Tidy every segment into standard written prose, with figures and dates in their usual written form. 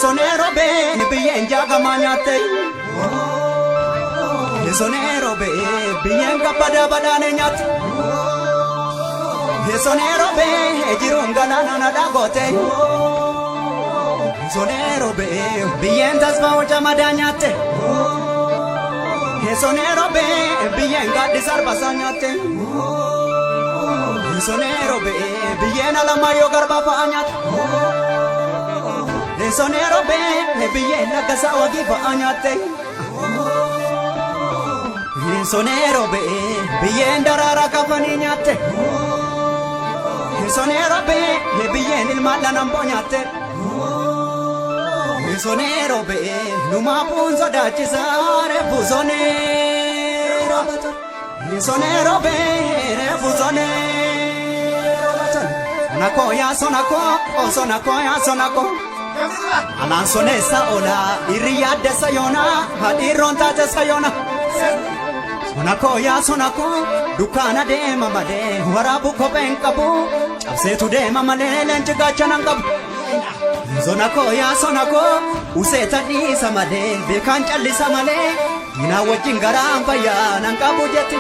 Sonero be bien jaga manyate Sonero be bien kapada badane nyat Sonero be jirunga na dagote Sonero be bien tasma oja madanyate Sonero be bien gadisar basanyate Sonero be bien alamayo garba faanyate Sonero be bien lagasa wagi faanyate Sonero be bien darara kafani nyate Sonero be bien ilma lanambonyate Sonero be numa punzo dachisare buzonero Sonero be buzonero Sonako ya sonako o sonako ya sonako Anan sonesa ola iriya desayona hadironta desayona Sonako ya sonako dukana de mamade warabu kopen kabu Chapsetu de mamale lenjiga chanangabu Sonako ya sonako useta di samade bekan challi samale Ina wajin garam faya nangabu jeti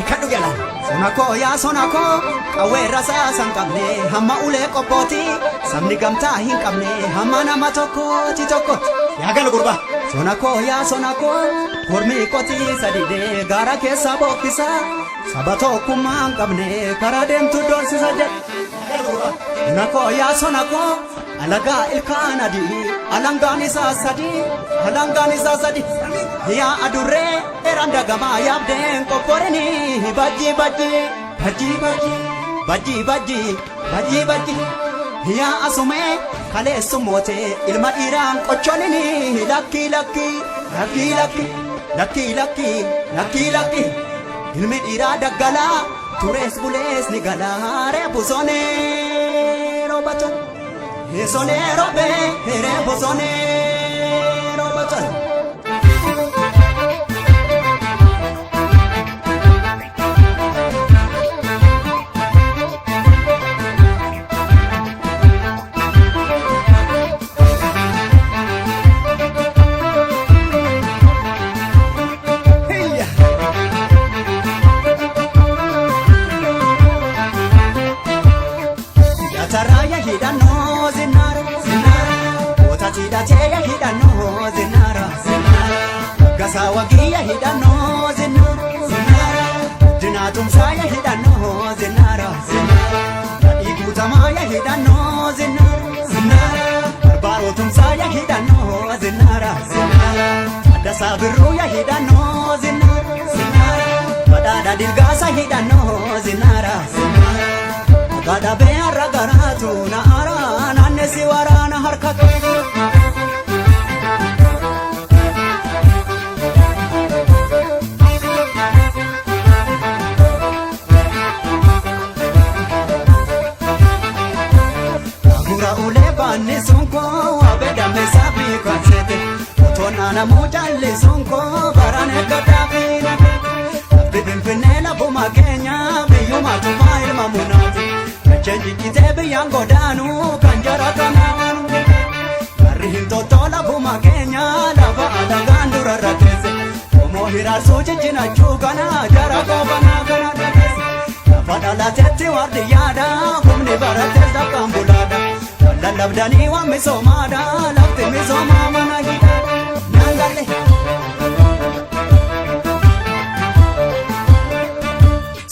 Ekadu gala Sonako ya sonako awera sa sangamne hamma ule kopoti samni gamta hinkamne hamma nama tokoti Yagal gurba Sonako ya sonako kormi koti sadide gara kesa bokisa sabato kumangamne karadem tu dorsi sade Sonako ya sonako alaga ilkanadi alangani sasadi ya adure eranda gama yabden kokoreni baji ya asume kale sumote ilma iran kochonini laki ilmi ira dagala tures bules ni galare buzone robaton Sonero be sonero baton Yataraya hidano zinara Otatidateya hidano zinara Gasawagiya hidano zinara Dinatumsaya hidano zinara Igutamaya hidano zinara Barbarotumsaya hidano zinara Adasabiruya hidano zinara Badada dilgasa hidano zinara Gada be aragaratu na ara nanne siwarana harkatu Agura ule banni sunko abeda mesabi kwansete Utona na mujalli sunko barane kadabina Bibinfinela buma Kenya biyuma tumail mamunati Changi kitabe yango danu kanjara kananu Marihin totola buma Kenya lava adagandura ratese Omo hira soche jina chugana jara kovana kana ratese Fadala tete wardi yada kumni baratesa kambulada Lalabdani wa misomada lakti misomamana hidada Nangale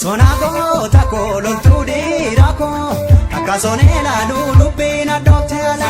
Sonako tako lontudi rako Akasonela lulubina dokte ala